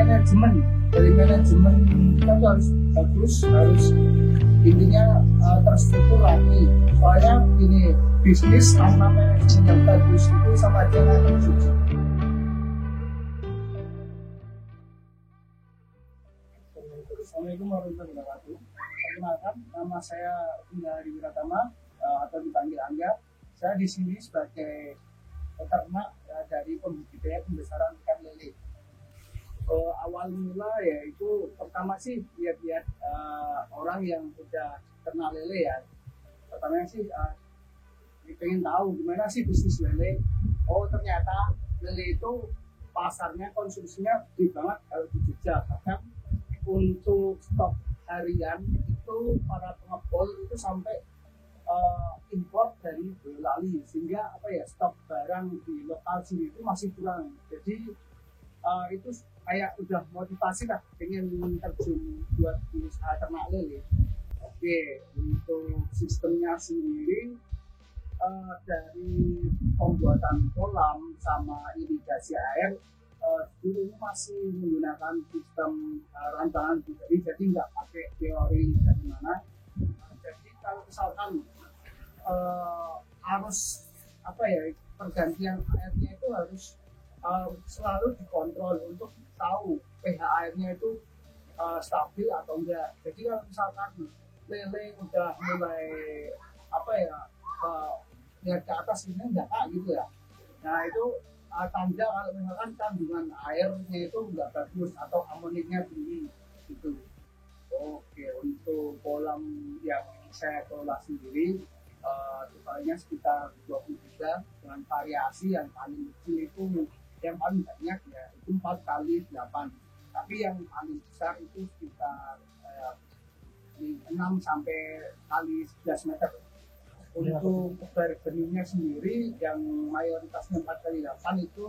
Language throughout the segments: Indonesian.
dari manajemen kita tuh harus bagus, harus intinya terstruktur lagi. Soalnya ini bisnis tanpa manajemen yang bagus itu sama aja dengan judi. Assalamualaikum warahmatullahi wabarakatuh. Perkenalkan, nama saya Indra Wiratama atau dipanggil Angga. Saya di sini sebagai peternak dari pembudidaya pembesaran ikan lele. Awal mula yaitu pertama sih lihat-lihat orang yang udah ternak lele ya. Pertamanya sih pengen tahu gimana sih bisnis lele. Oh ternyata lele itu pasarnya konsumsinya gede banget kalau di Jogja. Bahkan untuk stok harian itu para pengepul itu sampai impor dari Boyolali, sehingga stok barang di lokal sini itu masih kurang. Jadi itu kayak udah motivasi lah pengen terjun buat usaha ternak lele. Oke, untuk sistemnya sendiri dari pembuatan kolam sama irigasi air dulu masih menggunakan sistem rancangan pribadi, jadi nggak pakai teori dari mana. Jadi kalau misalkan harus pergantian airnya itu harus selalu dikontrol untuk tahu pH airnya itu stabil atau enggak. Jadi kalau misalkan lele udah mulai lihat ke atas ini enggak gitu ya, nah itu tanda kalau misalkan kandungan airnya itu enggak bagus atau amoniknya tinggi gitu. Oke, untuk kolam yang saya kelola sendiri totalnya sekitar 23 dengan variasi yang paling kecil itu yang paling banyak ya itu 4x8, tapi yang paling besar itu sekitar 6 sampai kali 11 meter. Untuk benihnya sendiri yang mayoritasnya 4x8 itu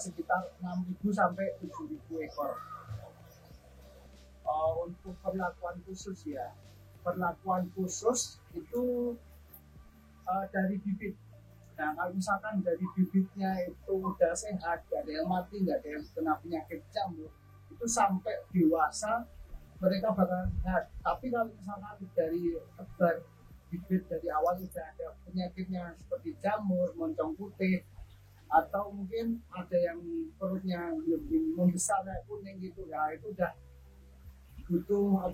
sekitar 6.000 sampai 7.000 ekor. Untuk perlakuan khusus itu dari bibit. Nah kalau misalkan dari bibitnya itu udah sehat, gak ada yang mati, gak ada yang kena penyakit jamur, itu sampai dewasa mereka bakal sehat. Tapi kalau misalkan dari tebar bibit dari awal udah ada penyakitnya seperti jamur, moncong putih, atau mungkin ada yang perutnya lebih membesar kayak kuning gitu, ya itu udah butuh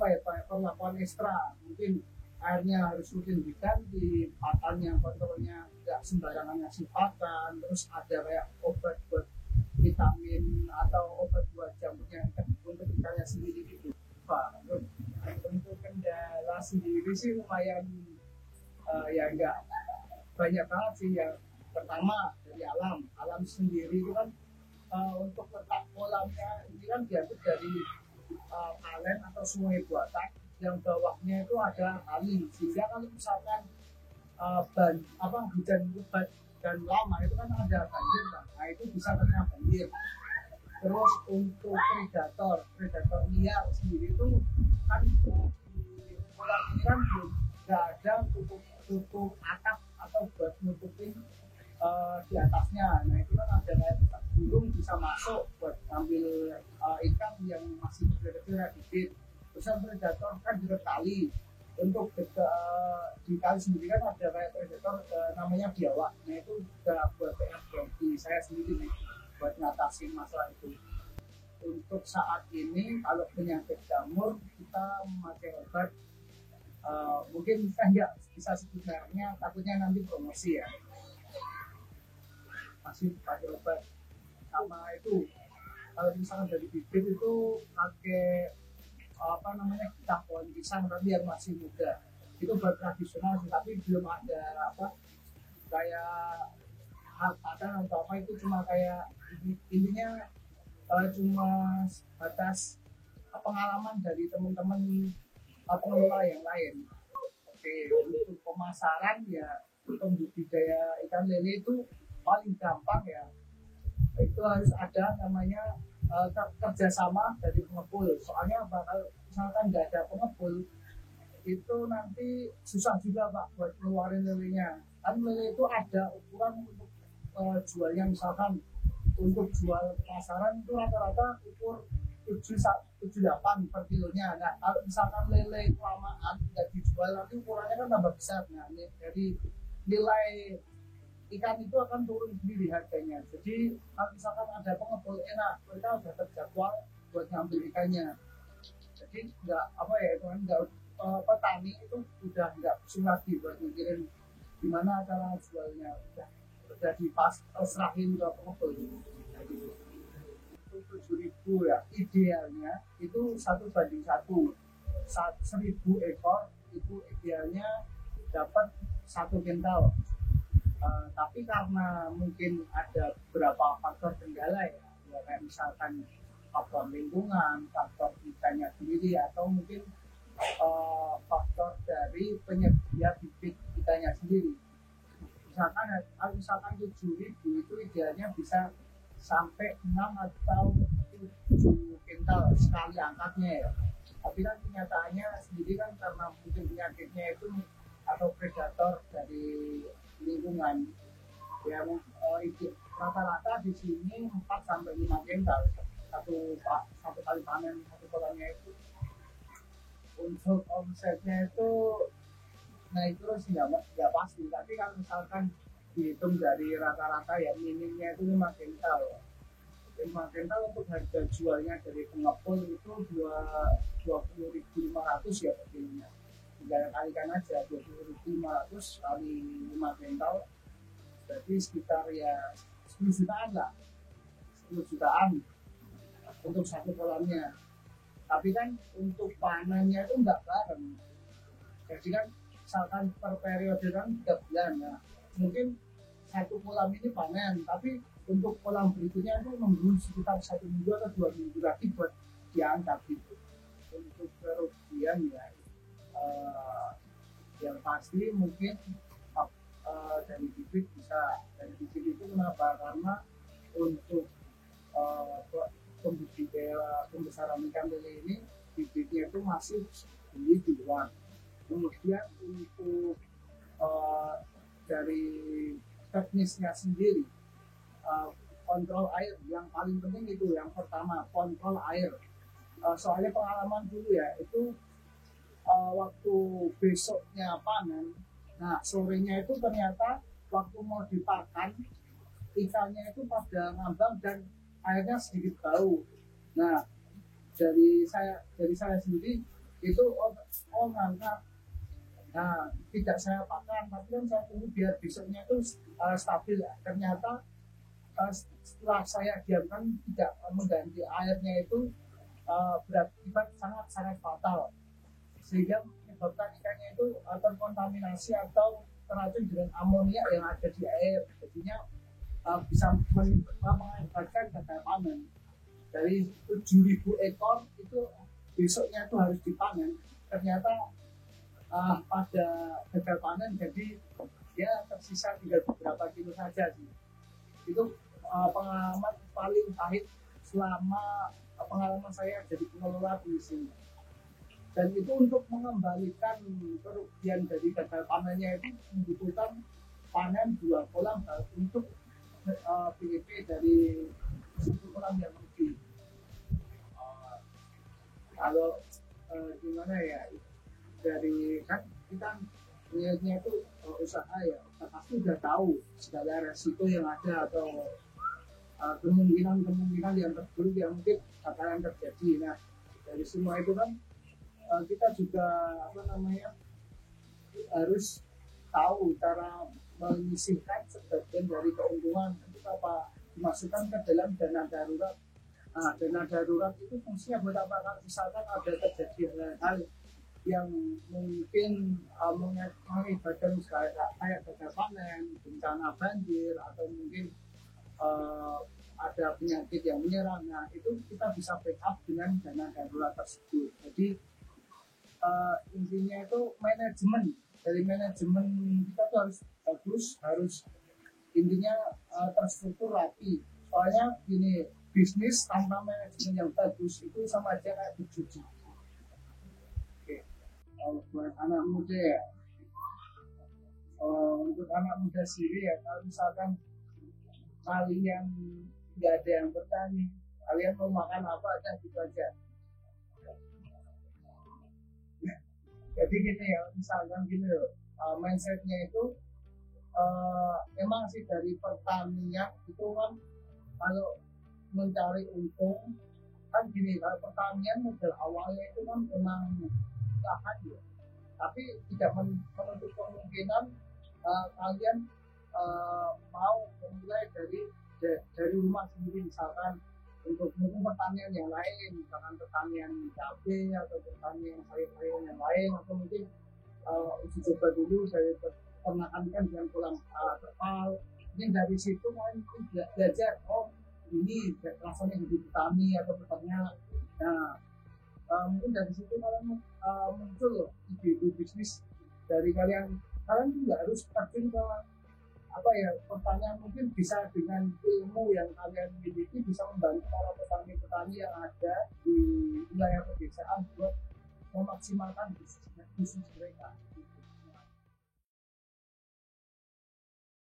perlakuan ekstra. Mungkin airnya harus rutin diganti, pakannya kontrolnya tidak sembarangan ngasih pakan, terus ada kayak obat buat vitamin atau obat buat jamurnya untuk ikannya sendiri gitu. Untuk kendala sendiri sih lumayan enggak banyak banget sih. Yang pertama dari alam sendiri itu kan untuk letak kolamnya ini kan diambil dari kalen atau sungai buatan yang bawahnya itu ada kali, sehingga kalau misalkan hujan lebat dan lama itu kan ada banjir, nah itu bisa kena banjir. Terus untuk predator liar sendiri itu kan di kolam ini kan belum nggak ada tutup atap atau buat nutupin di atasnya. Nah itu kan ada kayak burung bisa masuk buat ngambil ikan yang masih kecil-kecil bibit. Terus predator kan juga kali. Untuk di kali sendiri kan ada kayak predator namanya biawak. Nah itu udah buat PR bagi saya sendiri nih buat ngatasin masalah itu. Untuk saat ini kalau penyakit jamur kita memakai obat, mungkin saya nggak bisa sebut mereknya, takutnya nanti promosi ya. Masih pakai obat sama itu. Kalau misalnya dari bibit itu pakai kita pohon pisang tapi yang masih muda, itu buat tradisional sih, tapi belum ada kayak hak patent atau itu, cuma kayak intinya cuma batas pengalaman dari teman-teman pengelola yang lain. Oke, untuk pemasaran ya pembudidaya ikan lele itu paling gampang ya, itu harus ada namanya kerjasama dari pengepul. Soalnya bakal misalkan nggak ada pengepul itu nanti susah juga Pak buat keluarin lelenya. Kan lele itu ada ukuran untuk jualnya, misalkan untuk jual pasaran itu rata-rata ukur 78 per kilonya. Nah kalau misalkan lele kelamaan nggak dijual nanti ukurannya kan tambah besar. Nah jadi nilai ikan itu akan turun sendiri harganya. Jadi kalau misalkan ada pengepul enak, mereka udah terjadwal buat ngambil ikannya. Jadi nggak apa ya itu kan nggak petani itu udah nggak pusing lagi buat mikirin gimana cara jualnya, udah dipas serahin ke pengepul. Jadi itu 7.000 ya idealnya itu 1:1, 1.000 ekor itu idealnya dapat 1 kintal. Tapi karena mungkin ada beberapa faktor kendala ya, kayak misalkan faktor lingkungan, faktor ikannya sendiri, atau mungkin faktor dari penyedia bibit ikannya sendiri. Misalkan 7.000 itu idealnya bisa sampai 6 atau 7 kintal sekali angkatnya ya. Tapi kan kenyataannya sendiri kan karena mungkin penyakitnya itu atau predator dari lingkungan ya, rata-rata di sini 4 sampai 5 kintal satu kali panen satu kolamnya itu. Untuk omsetnya itu nah itu sih nggak pasti, tapi kalau misalkan dihitung dari rata-rata ya minimnya itu 5 kintal. 5 kintal untuk harga jualnya dari pengepul itu 20.500 ya per kilonya. Tinggal kalikan aja 20.500 kali 5 kintal berarti sekitar ya 10 jutaan lah, 10 jutaan untuk satu kolamnya. Tapi kan untuk panennya itu enggak bareng, jadi kan misalkan per periode kan 3 bulan ya, mungkin satu kolam ini panen, tapi untuk kolam berikutnya itu nunggu sekitar 1 minggu atau 2 minggu lagi buat diangkat gitu. Untuk kerugian ya yang pasti mungkin dari bibit bisa, dari bibit itu kenapa, karena untuk pembesaran ikan lele ini bibitnya itu masih beli di luar. Kemudian untuk dari teknisnya sendiri, kontrol air yang paling penting itu yang pertama, kontrol air. Soalnya pengalaman dulu ya itu waktu besoknya panen, nah sorenya itu ternyata waktu mau dipakan ikannya itu pada ngambang dan airnya sedikit bau. Nah dari saya sendiri itu ngangkat, nah tidak saya pakan, tapi kan saya tunggu biar besoknya itu stabil. Ternyata setelah saya diamkan tidak mengganti airnya itu berakibat sangat fatal, sehingga menyebabkan ikannya itu terkontaminasi atau teracun dengan amonia yang ada di air. Jadinya bisa mengakibatkan gagal panen. Dari 7.000 ekor itu besoknya itu harus dipanen, ternyata pada gagal panen, jadi dia tersisa tinggal beberapa kilo saja sih. Itu pengalaman paling pahit selama pengalaman saya jadi pengelola di sini. Dan itu untuk mengembalikan kerugian dari gagal panennya itu membutuhkan panen 2 kolam untuk PDP dari 10 kolam yang rugi. Kalau gimana ya, dari kan kita niatnya itu usaha ya, pasti udah tahu segala resiko yang ada atau kemungkinan yang terburuk yang mungkin akan terjadi. Nah dari semua itu kan kita juga harus tahu cara menyisihkan sebagian dari keuntungan itu apa dimasukkan ke dalam dana darurat. Nah, dana darurat itu fungsinya buat apa? Kalau misalkan ada terjadi hal yang mungkin mengakibatkan kayak gagal panen, bencana banjir, atau mungkin ada penyakit yang menyerang, nah itu kita bisa backup dengan dana darurat tersebut. Jadi intinya itu manajemen, dari manajemen kita tuh harus bagus, harus intinya terstruktur rapi. Soalnya gini, bisnis tanpa manajemen yang bagus itu sama aja kayak berjudi. Oke, buat anak muda ya, untuk anak muda sendiri ya, kalau misalkan kalian nggak ada yang bertani, kalian mau makan apa aja gitu aja. Jadi gini ya, misalkan gini loh, mindsetnya itu emang sih dari pertanian itu kan kalau mencari untung kan gini, kalau pertanian modal awalnya itu kan memang lahan ya, tapi tidak menutup kemungkinan kalian mau memulai dari rumah sendiri, misalkan untuk mungkin pertanian yang lain, misalkan pertanian cabai atau pertanian sayur-sayuran yang lain, atau mungkin uji coba dulu dari peternakan ikan dengan kolam terpal. Ini dari situ kan belajar, oh ini rasanya jadi petani atau peternak. Nah, mungkin dari situ kalian muncul ide-ide bisnis dari kalian. Kalian juga harus terjun ke apa ya, pertanian, mungkin bisa dengan ilmu yang kalian miliki bisa membantu para petani-petani yang ada di wilayah pedesaan buat memaksimalkan bisnis mereka.